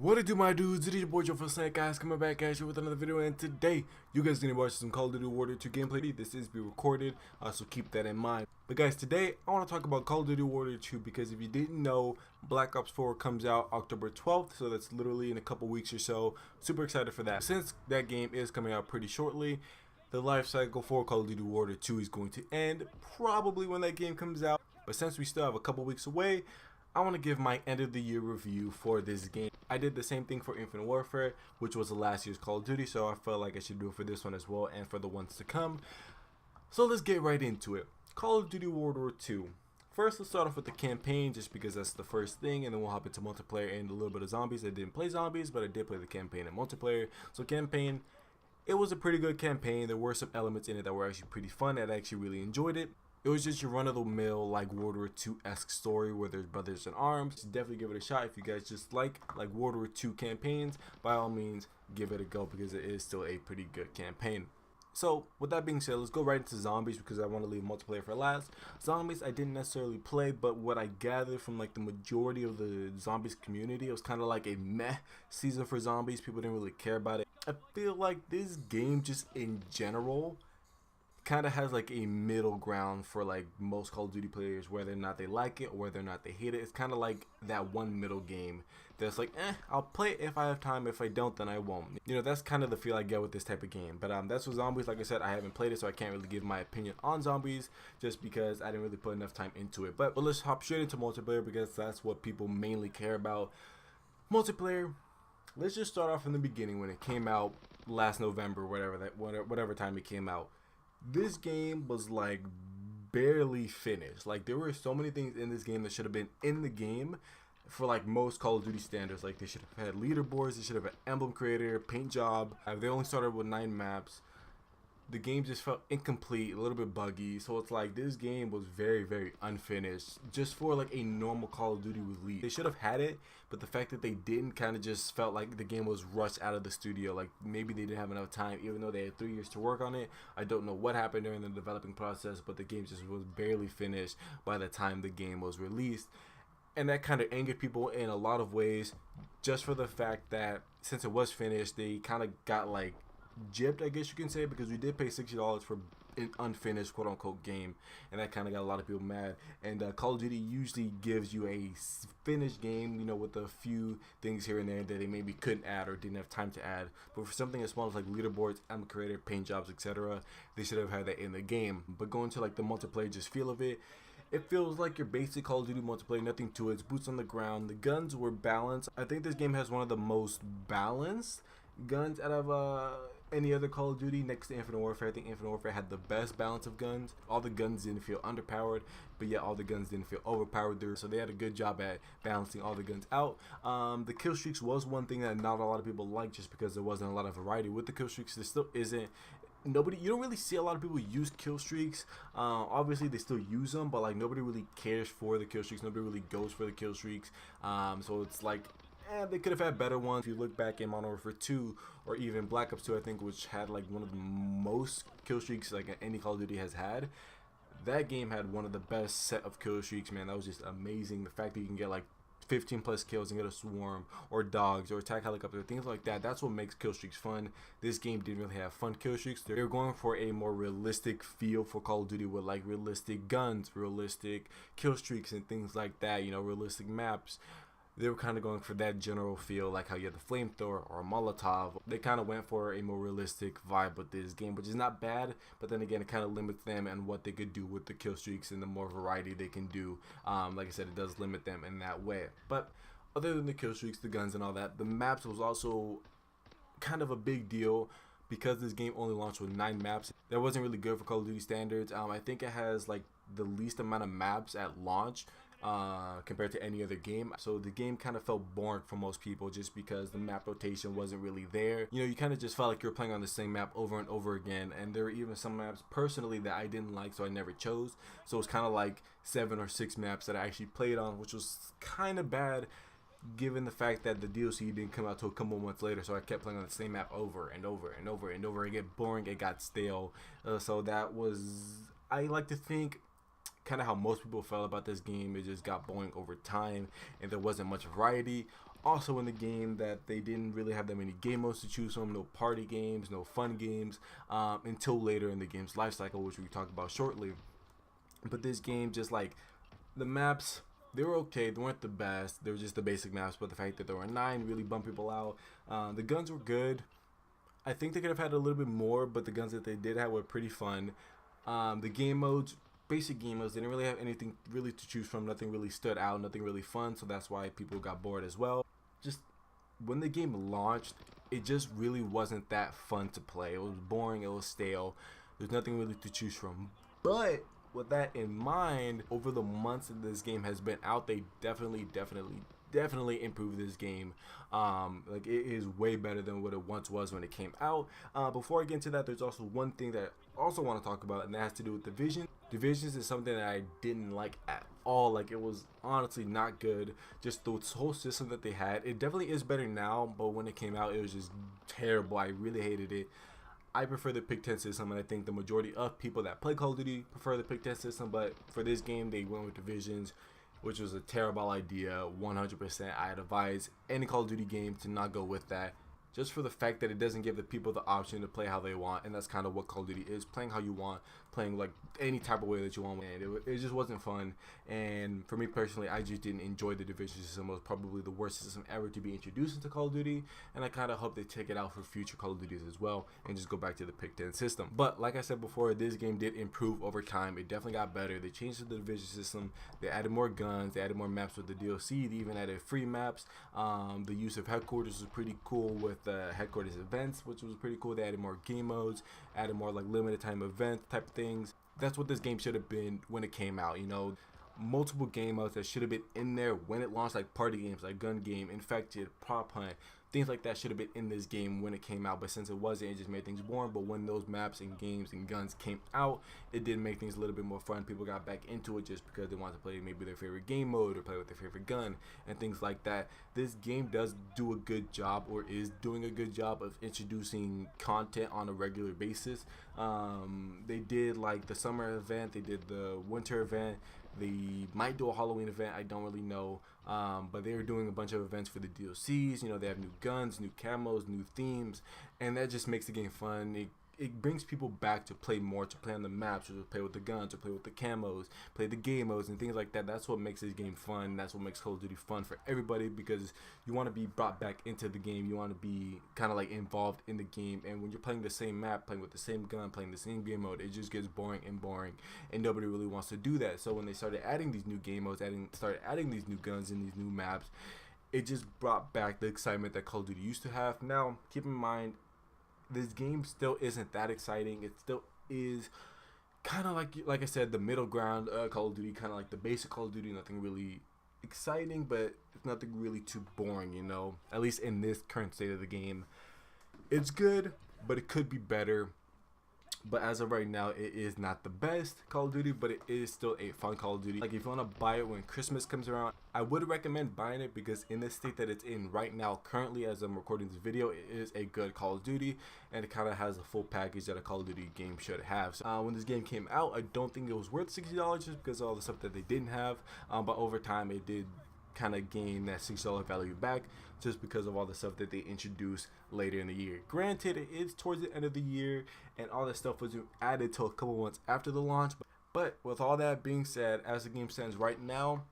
What it do, my dudes? It is your boy Joe for Snack Guys, coming back at you with another video, and today you guys are gonna watch some Call of Duty WW2 gameplay. This is being recorded, so keep that in mind. But guys, today I want to talk about Call of Duty WW2 because if you didn't know, Black Ops 4 comes out October 12th, so that's literally in a couple weeks or so. Super excited for that. Since that game is coming out pretty shortly, the life cycle for Call of Duty WW2 is going to end probably when that game comes out. But since we still have a couple weeks away, I want to give my end of the year review for this game. I did the same thing for Infinite Warfare, which was the last year's Call of Duty, so I felt like I should do it for this one as well and for the ones to come. So let's get right into it. Call of Duty World War II. First, let's start off with the campaign, just because that's the first thing, and then we'll hop into multiplayer and a little bit of zombies. I didn't play zombies, but I did play the campaign and multiplayer. So campaign, it was a pretty good campaign. There were some elements in it that were actually pretty fun, and I actually really enjoyed it. It was just your run-of-the-mill like World War II-esque story where there's brothers in arms. Definitely give it a shot if you guys just like World War II campaigns. By all means, give it a go because it is still a pretty good campaign. So with that being said, let's go right into zombies because I want to leave multiplayer for last. Zombies I didn't necessarily play, but what I gathered from like the majority of the zombies community, it was kind of like a meh season for zombies. People didn't really care about it. I feel like this game just in general kind of has like a middle ground for like most Call of Duty players, whether or not they like it or whether or not they hate it. It's kind of like that one middle game that's like, I'll play it if I have time. If I don't, then I won't. You know, that's kind of the feel I get with this type of game. But that's what zombies. Like I said, I haven't played it, so I can't really give my opinion on zombies just because I didn't really put enough time into it. But let's hop straight into multiplayer because that's what people mainly care about. Multiplayer. Let's just start off from the beginning when it came out last November, whatever time it came out. This game was like barely finished. Like there were so many things in this game that should have been in the game for like most Call of Duty standards. Like they should have had leaderboards, they should have had emblem creator, paint job. They only started with 9 maps. The game just felt incomplete, a little bit buggy. So it's like this game was very unfinished just for like a normal Call of Duty release. They should have had it, but the fact that they didn't kind of just felt like the game was rushed out of the studio. Like maybe they didn't have enough time, even though they had 3 years to work on it. I don't know what happened during the developing process, but the game just was barely finished by the time the game was released. And that kind of angered people in a lot of ways, just for the fact that since it was finished, they kind of got like gypped, I guess you can say, because we did pay $60 for an unfinished quote-unquote game, and that kind of got a lot of people mad. And Call of Duty usually gives you a finished game, you know, with a few things here and there that they maybe couldn't add or didn't have time to add. But for something as small as like leaderboards, emblem creator, paint jobs, etc., they should have had that in the game. But going to like the multiplayer just feel of it, it feels like your basic Call of Duty multiplayer, nothing to it. It's boots on the ground. The guns were balanced. I think this game has one of the most balanced guns out of any other Call of Duty next to Infinite Warfare. I think Infinite Warfare had the best balance of guns. All the guns didn't feel underpowered, but yet all the guns didn't feel overpowered there. So they had a good job at balancing all the guns out. The kill streaks was one thing that not a lot of people liked just because there wasn't a lot of variety with the kill streaks. There still isn't. You don't really see a lot of people use kill streaks. Obviously they still use them, but like nobody really cares for the kill streaks. Nobody really goes for the kill streaks. So it's like, they could have had better ones. If you look back in Modern Warfare 2 or even Black Ops 2, I think, which had like one of the most kill streaks like any Call of Duty has had, that game had one of the best set of kill streaks, man. That was just amazing. The fact that you can get like 15 plus kills and get a swarm or dogs or attack helicopter, things like that, that's what makes kill streaks fun. This game didn't really have fun kill streaks. They were going for a more realistic feel for Call of Duty with like realistic guns, realistic kill streaks and things like that, you know, realistic maps. They were kind of going for that general feel, like how you had the flamethrower or a Molotov. They kind of went for a more realistic vibe with this game, which is not bad, but then again, it kind of limits them and what they could do with the kill streaks and the more variety they can do. Like I said, it does limit them in that way. But other than the kill streaks, the guns and all that, the maps was also kind of a big deal because this game only launched with 9 maps. That wasn't really good for Call of Duty standards. I think it has like the least amount of maps at launch compared to any other game. So the game kind of felt boring for most people just because the map rotation wasn't really there. You know, you kind of just felt like you're playing on the same map over and over again, and there were even some maps personally that I didn't like, so I never chose. So it's kind of like 7 or 6 maps that I actually played on, which was kind of bad given the fact that the DLC didn't come out till a couple months later. So I kept playing on the same map over and over and over and over. It got boring, it got stale. So that was, I like to think, kind of how most people felt about this game. It just got boring over time, and there wasn't much variety. Also in the game, that they didn't really have that many game modes to choose from, no party games, no fun games, until later in the game's life cycle, which we talk about shortly. But this game, just like the maps, they were okay. They weren't the best. They were just the basic maps, but the fact that there were 9 really bumped people out. The guns were good. I think they could have had a little bit more, but the guns that they did have were pretty fun. The game modes, basic game modes, they didn't really have anything really to choose from. Nothing really stood out, nothing really fun, so that's why people got bored as well. Just when the game launched, it just really wasn't that fun to play. It was boring, it was stale. There's nothing really to choose from. But with that in mind, over the months that this game has been out, they definitely improved this game. Like, it is way better than what it once was when it came out. Before I get into that, there's also one thing that I also want to talk about, and that has to do with Division. Divisions is something that I didn't like at all. Like, it was honestly not good. Just the whole system that they had, it definitely is better now, but when it came out, it was just terrible. I really hated it. I prefer the pick 10 system, and I think the majority of people that play Call of Duty prefer the pick 10 system, but for this game, they went with Divisions, which was a terrible idea. 100%, I'd advise any Call of Duty game to not go with that, just for the fact that it doesn't give the people the option to play how they want, and that's kind of what Call of Duty is, playing how you want, playing like any type of way that you want, and it just wasn't fun. And for me personally, I just didn't enjoy the Division system. It was probably the worst system ever to be introduced into Call of Duty, and I kind of hope they take it out for future Call of Duties as well, and just go back to the pick 10 system. But like I said before, this game did improve over time. It definitely got better. They changed the Division system. They added more guns. They added more maps with the DLC. They even added free maps. The use of headquarters was pretty cool with headquarters events, which was pretty cool. They added more game modes, added more like limited time event type of things. That's what this game should have been when it came out, you know. Multiple game modes that should have been in there when it launched, like party games, like gun game, infected, prop hunt, things like that should have been in this game when it came out, but since it wasn't, it just made things boring. But when those maps and games and guns came out, it did make things a little bit more fun. People got back into it just because they wanted to play maybe their favorite game mode or play with their favorite gun and things like that. This game does do a good job, or is doing a good job, of introducing content on a regular basis. They did like the summer event, they did the winter event, they might do a Halloween event, I don't really know, but they are doing a bunch of events for the DLCs. You know, they have new guns, new camos, new themes, and that just makes the game fun. It brings people back to play more, to play on the maps, or to play with the guns, or play with the camos, play the game modes and things like that. That's what makes this game fun. That's what makes Call of Duty fun for everybody, because you want to be brought back into the game. You want to be kind of like involved in the game. And when you're playing the same map, playing with the same gun, playing the same game mode, it just gets boring, and nobody really wants to do that. So when they started adding these new game modes, started adding these new guns and these new maps, it just brought back the excitement that Call of Duty used to have. Now, keep in mind, this game still isn't that exciting. It still is kind of like I said, the middle ground Call of Duty, kind of like the basic Call of Duty. Nothing really exciting, but it's nothing really too boring, you know. At least in this current state of the game, it's good, but it could be better. But as of right now, it is not the best Call of Duty, but it is still a fun Call of Duty. Like, if you want to buy it when Christmas comes around, I would recommend buying it, because in the state that it's in right now, currently as I'm recording this video, it is a good Call of Duty, and it kind of has a full package that a Call of Duty game should have. So when this game came out, I don't think it was worth $60 just because of all the stuff that they didn't have, but over time it did kind of gain that $6 value back, just because of all the stuff that they introduced later in the year. Granted, it is towards the end of the year, and all that stuff was added to a couple months after the launch. But with all that being said, as the game stands right now,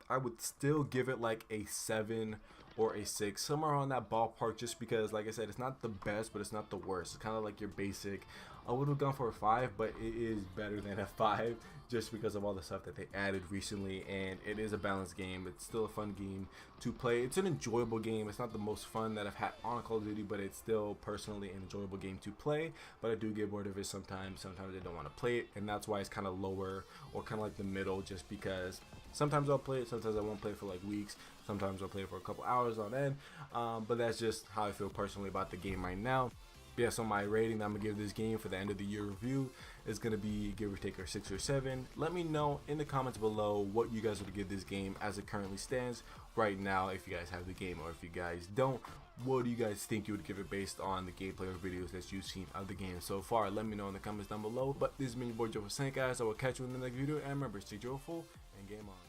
I would still give it like a 7 or a 6, somewhere on that ballpark, just because, like I said, it's not the best, but it's not the worst. It's kind of like your basic. I would have gone for a 5, but it is better than a 5, just because of all the stuff that they added recently, and it is a balanced game. It's still a fun game to play. It's an enjoyable game. It's not the most fun that I've had on Call of Duty, but it's still personally an enjoyable game to play. But I do get bored of it sometimes. Sometimes I don't want to play it, and that's why it's kind of lower, or kind of like the middle, just because sometimes I'll play it, sometimes I won't play it for like weeks, sometimes I'll play it for a couple hours on end, but that's just how I feel personally about the game right now. But yeah, so my rating that I'm gonna give this game for the end of the year review is gonna be give or take a 6 or 7. Let me know in the comments below what you guys would give this game as it currently stands right now, if you guys have the game, or if you guys don't, what do you guys think you would give it based on the gameplay or videos that you've seen of the game so far? Let me know in the comments down below. But this has been your boy Joe for saying, guys, I will catch you in the next video, and remember, stay joyful and game on.